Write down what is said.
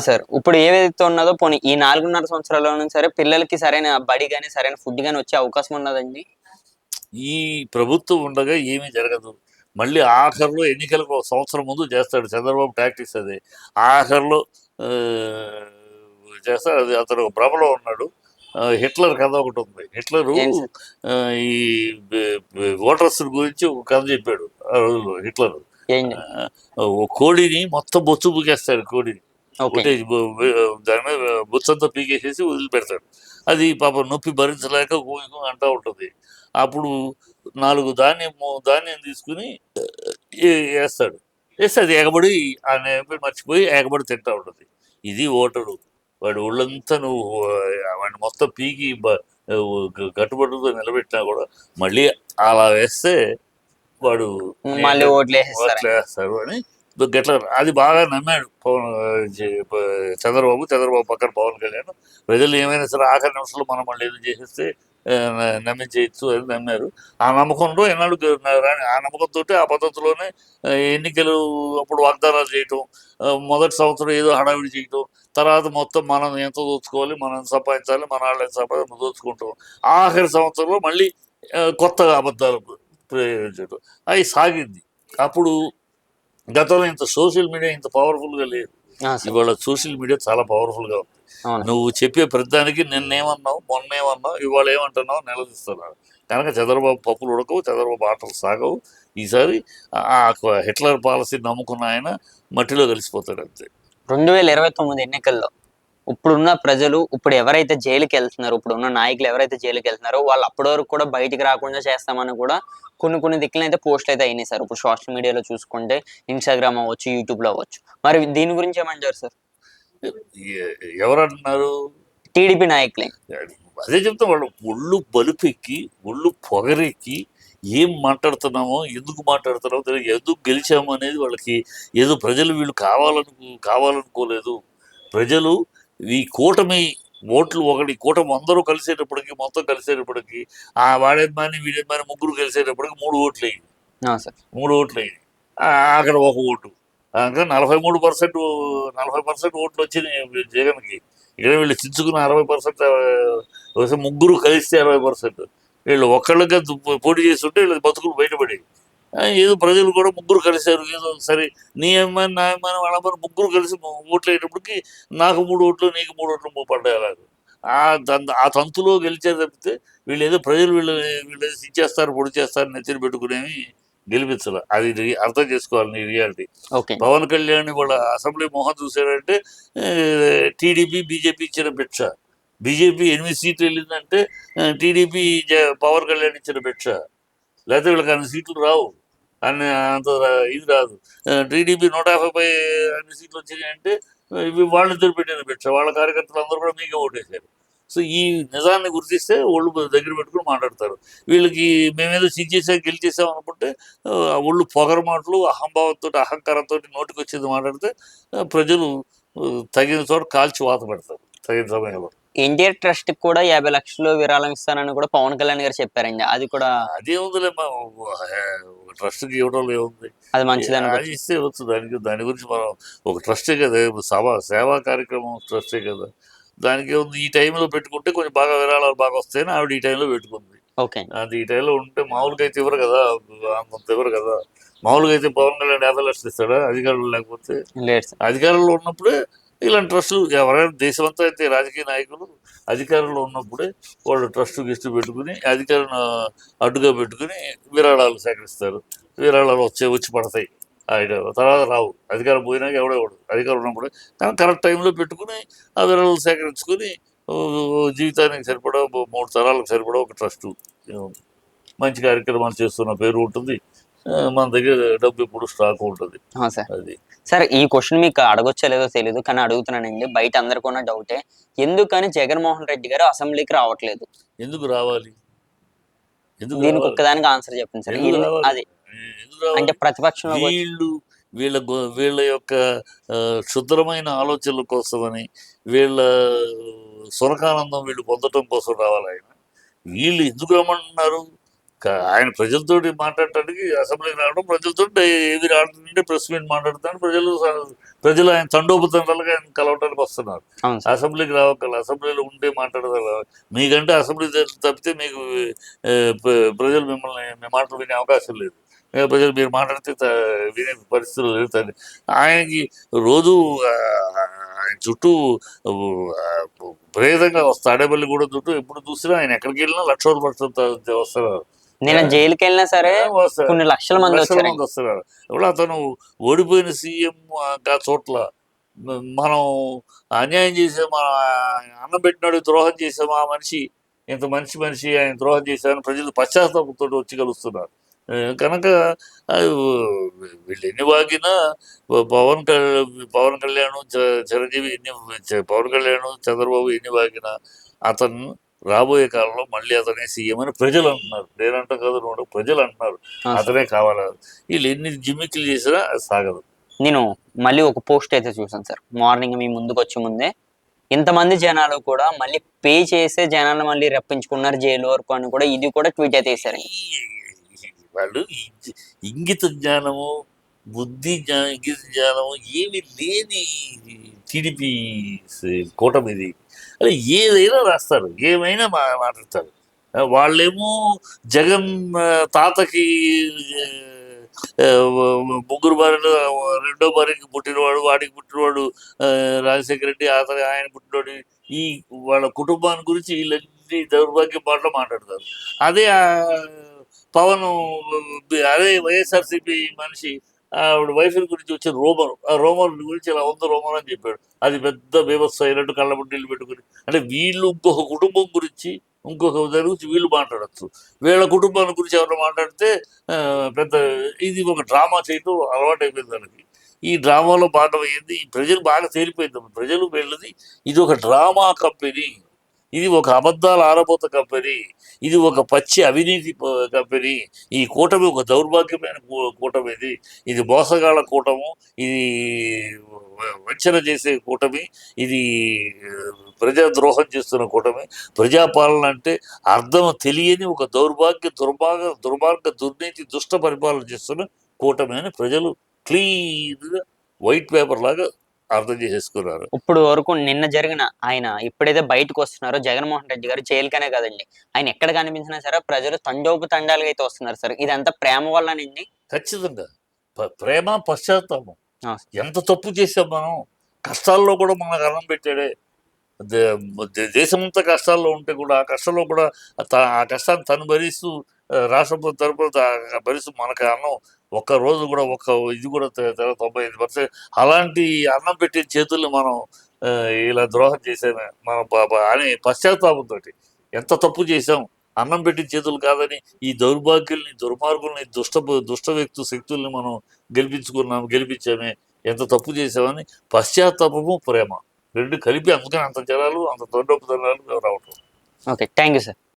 Sir ఇప్పుడు ఏదైతే ఉన్నదో పోనీ ఈ 4.5 సంవత్సరాల్లోనూ సరే పిల్లలకి సరైన బడి గాని, సరైన ఫుడ్ గాని వచ్చే అవకాశం ఉన్నదండి? ఈ ప్రభుత్వం ఉండగా ఏమీ జరగదు. మళ్ళీ ఆఖరిలో ఎన్నికలకు ఒక సంవత్సరం ముందు చేస్తాడు చంద్రబాబు టాక్టిక్స్ అది. ఆఖరిలో చేస్తాడు. అది అతను ఒక భ్రమలో ఉన్నాడు. హిట్లర్ కథ ఒకటి ఉంది. హిట్లరు ఏంటి సార్? ఈ ఓటర్స్ గురించి ఒక కథ చెప్పాడు ఆ రోజుల్లో హిట్లర్. ఏంటి? ఓ కోడిని మొత్తం బొచ్చు పీకేస్తాడు కోడిని. ఓకే. ఒకటే దాని మీద బొచ్చంతా పీకేసేసి వదిలిపెడతాడు. అది పాపం నొప్పి భరించలేక గోయికం అంటూ ఉంటుంది. అప్పుడు 4 ధాన్యం తీసుకుని వేస్తాడు. వేస్తే అది ఎగబడి ఆ నొప్పి మర్చిపోయి ఎగబడి తింటా ఉంటుంది. ఇది ఓటరు. వాడి ఒళ్ళంతా నువ్వు వాడిని మొత్తం పీకి కట్టుబడులతో నిలబెట్టినా కూడా మళ్ళీ అలా వేస్తే వాడు మళ్ళీ ఓట్లేసేస్తారు. ఓట్లేస్తారు అని గట్లా అది బాగా నమ్మాడు చంద్రబాబు పక్కన పవన్ కళ్యాణ్. ప్రజలు ఏమైనా సరే ఆఖరి నిమిషంలో మనం మళ్ళీ ఏదో చేసేస్తే నమ్మించేయచ్చు అని నమ్మారు. ఆ నమ్మకంలో ఎన్నాళ్ళు ఆ నమ్మకంతో ఆ పద్ధతిలోనే ఎన్నికలు అప్పుడు వాగ్దానాలు చేయటం, మొదటి సంవత్సరం ఏదో హడావిడి చేయటం, తర్వాత మొత్తం మనం ఎంత దోచుకోవాలి, మనం ఎంత సంపాదించాలి, మన వాళ్ళు ఎంత సంపాదించాలి దోచుకుంటాం. ఆఖరి సంవత్సరంలో మళ్ళీ కొత్తగా అబద్ధాలు ప్రయోగించడం అవి సాగింది. అప్పుడు గతంలో ఇంత సోషల్ మీడియా ఇంత పవర్ఫుల్గా లేదు. ఇవాళ సోషల్ మీడియా చాలా పవర్ఫుల్గా ఉంది. నువ్వు చెప్పే ప్రతిదానికి నిన్నేమన్నావు, మొన్నేమన్నావు, ఇవాళ ఏమంటున్నావు నిలదీస్తున్నావు. కనుక చంద్రబాబు పప్పులు ఉడకవు, చంద్రబాబు ఆటలు సాగవు. ఈసారి ఆ హిట్లర్ పాలసీ నమ్ముకున్న ఆయన మట్టిలో కలిసిపోతాడు అంతే. 2029 ఎన్నికల్లో ఇప్పుడున్న ప్రజలు ఇప్పుడు ఎవరైతే జైలుకి వెళ్తున్నారో, ఇప్పుడున్న నాయకులు ఎవరైతే జైలుకి వెళ్తున్నారో వాళ్ళు అప్పటి వరకు కూడా బయటికి రాకుండా చేస్తామని కూడా కొన్ని దిక్కులు అయితే పోస్టులు అయితే అయినాయి సార్. ఇప్పుడు సోషల్ మీడియాలో చూసుకుంటే ఇన్స్టాగ్రామ్ అవ్వచ్చు, యూట్యూబ్ లో అవ్వచ్చు. మరి దీని గురించి ఏమంటారు సార్? ఎవరు అంటున్నారు? టీడీపీ నాయకులే. అదే చెప్తాం. వాళ్ళు ఒళ్ళు బలుపెక్కి ఒళ్ళు పొగరెక్కి ఏం మాట్లాడుతున్నామో, ఎందుకు మాట్లాడుతున్నామో తెలియదు. ఎందుకు గెలిచాము అనేది వాళ్ళకి ఏదో ప్రజలు వీళ్ళు కావాలనుకోలేదు. ప్రజలు ఈ కూటమి ఓట్లు కూటమి అందరూ కలిసేటప్పటికి మొత్తం కలిసేటప్పటికి వాడేమాని వీడేమాని ముగ్గురు కలిసేటప్పటికి 3 ఓట్లు అయ్యింది. 3 ఓట్లు అయ్యింది. అక్కడ ఒక ఓటు. అక్కడ 40% ఓట్లు వచ్చినాయి జగన్కి. ఇక్కడ వీళ్ళు చించుకున్న 60%, ముగ్గురు కలిస్తే 60%. వీళ్ళు ఒక్కళ్ళగా పోటీ చేస్తుంటే వీళ్ళ బతుకులు బయటపడేవి. ఏదో ప్రజలు కూడా ముగ్గురు కలిశారు. ఏదో సరే నీ అమ్మాయి నా అమ్మాయి వాళ్ళ అమ్మాయి ముగ్గురు కలిసి ఓట్లు అయ్యేటప్పటికి నాకు 3 ఓట్లు నీకు 3 ఓట్లు పడ్డాయి. అలాగే ఆ తంతులో గెలిచారు తప్పితే వీళ్ళు ఏదో ప్రజలు వీళ్ళు ఇచ్చేస్తారు పొడి చేస్తారు నెత్తిని పెట్టుకునేవి గెలిపించాలి. అది అర్థం చేసుకోవాలి నీ రియాలిటీ. పవన్ కళ్యాణ్ వాళ్ళ అసెంబ్లీ మొహం చూసాడంటే టీడీపీ బీజేపీ ఇచ్చిన భిక్ష. బీజేపీ 8 సీట్లు వెళ్ళిందంటే టీడీపీ పవన్ కళ్యాణ్ ఇచ్చిన భిక్ష. లేకపోతే వీళ్ళకి అన్ని సీట్లు రావు, అంత ఇది రాదు. టీడీపీ 150 అన్ని సీట్లు వచ్చినాయంటే వాళ్ళిద్దరు పెట్టిన భిక్ష. వాళ్ళ కార్యకర్తలు అందరూ కూడా మీకే ఓటేశారు. సో ఈ నిజాన్ని గుర్తిస్తే ఒళ్ళు దగ్గర పెట్టుకుని మాట్లాడతారు. వీళ్ళకి మేమేదో గెలిచేసాం అనుకుంటే ఒళ్ళు పొగర మాటలు, అహంభావంతో అహంకారంతో నోటికి వచ్చేది మాట్లాడితే ప్రజలు తగిన చోట కాల్చి వాత పెడతారు తగిన సమయంలో. ఎన్టీఆర్ ట్రస్ట్ కూడా 50 లక్షలు విరాళం ఇస్తానని కూడా పవన్ కళ్యాణ్ గారు చెప్పారండి. అది కూడా అదే ఉందిలే, ట్రస్ట్కి ఇవ్వడం ఏముంది, అది మంచిది ఇస్తే వచ్చు. దాని గురించి మనం ఒక ట్రస్టే కదా, సేవా కార్యక్రమం ట్రస్టే కదా. దానికి ఉంది. ఈ టైంలో పెట్టుకుంటే కొంచెం బాగా విరాళాలు బాగా వస్తాయని ఆవిడ ఈ టైంలో పెట్టుకుంది. అది ఈ టైంలో ఉంటే మామూలుగా అయితే ఇవ్వరు కదా, అంత ఇవ్వరు కదా. మామూలుగా అయితే పవన్ కళ్యాణ్ 50 లక్షలు ఇస్తాడా అధికారులు లేకపోతే? అధికారంలో ఉన్నప్పుడే ఇలాంటి ట్రస్టులు ఎవరైనా దేశమంతా అయితే రాజకీయ నాయకులు అధికారంలో ఉన్నప్పుడే వాళ్ళు గిస్టు పెట్టుకుని అధికారం అడ్డుగా పెట్టుకుని విరాళాలు సేకరిస్తారు. విరాళాలు వచ్చి పడతాయి. తర్వాత రావు. అధికారం పోయినాక ఎవడేవాడు అధికారం ఉన్నప్పుడే. కానీ కరెక్ట్ టైంలో పెట్టుకుని ఆ విరాళాలు సేకరించుకొని జీవితానికి సరిపడా 3 తరాలకు సరిపడా ఒక ట్రస్టు మంచి కార్యక్రమాలు చేస్తున్న పేరు ఉంటుంది. మన దగ్గర డబ్బు ఎప్పుడు స్టాక్ ఉంటుంది. అది సార్, ఈ క్వశ్చన్ మీకు అడగొచ్చా లేదో తెలియదు కానీ అడుగుతున్నానండి. బయట అందరికీ ఉన్న డౌటే, ఎందుకని జగన్మోహన్ రెడ్డి గారు అసెంబ్లీకి రావట్లేదు? ఎందుకు రావాలి? దీనికి ఒక్కదానికి ఆన్సర్ చెప్పండి సార్. అది అంటే ప్రతిపక్షంలో వీళ్ళ యొక్క క్షుద్రమైన ఆలోచనల కోసమని, వీళ్ళ సునకానందం వీళ్ళు పొందటం కోసం రావాలి ఆయన. వీళ్ళు ఎందుకు రమ్మంటున్నారు? ఆయన ప్రజలతోటి మాట్లాడటానికి అసెంబ్లీకి రావడం, ప్రజలతో ఏది రావడం, ప్రెస్ మీట్ మాట్లాడతాను, ప్రజలు ఆయన తండోపతండాలుగా ఆయన కలవటానికి వస్తున్నారు. అవును సార్. అసెంబ్లీకి రావక్కల, అసెంబ్లీలో ఉంటే మాట్లాడగల. మీకంటే అసెంబ్లీ తప్పితే మీకు ప్రజలు మిమ్మల్ని మీ మాటలు వినే అవకాశం లేదు. ప్రజలు మీరు మాట్లాడితే వినే పరిస్థితులు లేదు. ఆయనకి రోజు ఆయన చుట్టూ విపరీతంగా తాడేపల్లి కూడా చుట్టూ ఎప్పుడు చూసినా ఆయన ఎక్కడికి వెళ్ళినా లక్షల వస్తారు. నేను జైలుకి వెళ్ళినా సరే వస్తారు. కొన్ని లక్షల మంది లక్షల వచ్చారు. మంది వస్తున్నారు. ఇప్పుడు అతను ఓడిపోయిన సీఎం చోట్ల మనం అన్యాయం చేసాం, మన అన్నం పెట్టినాడు ద్రోహం చేసాం, ఆ మనిషి ఇంత మనిషి ఆయన ద్రోహం చేశామని ప్రజలు పశ్చాత్తాపంతో వచ్చి కలుస్తున్నారు. కనుక వీళ్ళు ఎన్ని వాగినా పవన్ కళ్యాణ్ చిరంజీవి పవన్ కళ్యాణ్ చంద్రబాబు ఎన్ని వాగినా అతను రాబోయే కాలంలో మళ్ళీ అతనే సీఎం అని ప్రజలు అంటున్నారు. నేనంటా కదా, నువ్వు ప్రజలు అంటున్నారు అతనే కావాలి. వీళ్ళు ఎన్ని జిమ్మిక్లు చేసినా అది సాగదు. నేను మళ్ళీ ఒక పోస్ట్ అయితే చూసాను సార్, మార్నింగ్ మీ ముందుకు వచ్చే ముందే. ఇంతమంది జనాలు కూడా మళ్ళీ పే చేసే జనాలు మళ్ళీ రప్పించుకున్నారు జైలు వరకు అని కూడా ఇది కూడా ట్వీట్ అయితే వేశారు. వాళ్ళు ఇంగిత జ్ఞానము, ఇంగిత జ్ఞానము ఏమి లేని టీడీపీ కూటమి ఇది. అదే ఏదైనా రాస్తారు, ఏమైనా మాట్లాడతారు. వాళ్ళేమో జగన్ తాతకి ముగ్గురు భార్యలు, రెండో భార్యకి పుట్టినవాడు, వాడికి పుట్టినవాడు రాజశేఖర రెడ్డి, అతను ఆయన పుట్టినవాడు. ఈ వాళ్ళ కుటుంబాన్ని గురించి వీళ్ళన్ని దౌర్భాగ్య పాటలు మాట్లాడతారు. అదే పవన్, అదే వైఎస్ఆర్సీపీ మనిషి ఆవిడ వైఫ్ గురించి వచ్చిన రోమర్, ఆ రోమర్ గురించి ఇలా ఉంది రోమర్ అని చెప్పాడు. అది పెద్ద బీభత్సం అయినట్టు కళ్ళబుడ్డీలు పెట్టుకుని. అంటే వీళ్ళు ఇంకొక కుటుంబం గురించి, ఇంకొక దాని గురించి వీళ్ళు మాట్లాడచ్చు. వీళ్ళ కుటుంబాల గురించి ఎవరు మాట్లాడితే పెద్ద ఇది ఒక డ్రామా చేయటం అలవాటు అయిపోయింది దానికి. ఈ డ్రామాలో భాగం అయ్యింది. ప్రజలు బాగా తేలిపోయింది. ప్రజలు వెళ్ళది ఇది ఒక డ్రామా కంపెనీ, ఇది ఒక అబద్ధాల ఆరబోత కంపెనీ, ఇది ఒక పచ్చి అవినీతి కంపెనీ. ఈ కూటమి ఒక దౌర్భాగ్యమైన కూటమి. ఇది మోసగాళ్ళ కూటము, ఇది వంచన చేసే కూటమి, ఇది ప్రజా ద్రోహం చేస్తున్న కూటమి. ప్రజాపాలన అంటే అర్థం తెలియని ఒక దుర్మార్గ దుర్నీతి దుష్ట పరిపాలన చేస్తున్న కూటమి అని ప్రజలు క్లీన్గా వైట్ పేపర్ లాగా అర్థం చేసేసుకున్నారు. ఇప్పుడు వరకు నిన్న జరిగిన ఆయన ఎప్పుడైతే బయటకు వస్తున్నారో జగన్మోహన్ రెడ్డి గారు జైలుకనే కదండి, ఆయన ఎక్కడ కనిపించినా సరే ప్రజలు తండోపు-తండాలుగా అయితే వస్తున్నారు సార్. ఇదంతా ప్రేమ వల్లనండి? ఖచ్చితంగా ప్రేమ, పశ్చాత్తాపం. ఆ. ఎంత తప్పు చేసాం మనం. కష్టాల్లో కూడా మనకు అన్నం పెట్టాడే. దేశమంతా కష్టాల్లో ఉంటే కూడా ఆ కష్టంలో కూడా ఆ కష్టాన్ని తను భరిస్తూ రాష్ట్రం తరపున భరిస్తూ మనకు అన్నం ఒక్క రోజు కూడా ఇది కూడా 95%. అలాంటి అన్నం పెట్టే చేతుల్ని మనం ఇలా ద్రోహం చేసామే మనం అని పశ్చాత్తాపంతో ఎంత తప్పు చేసాం, అన్నం పెట్టి చేతులు కాదని ఈ దౌర్భాగ్యుల్ని, దుర్మార్గుల్ని, దుష్ట శక్తుల్ని మనం గెలిపించామే, ఎంత తప్పు చేసామని పశ్చాత్తాపము, ప్రేమ రెండు కలిపి అందుకని అంత జనాలు అంత తొండొప్పు రావటం. Okay, thank you sir.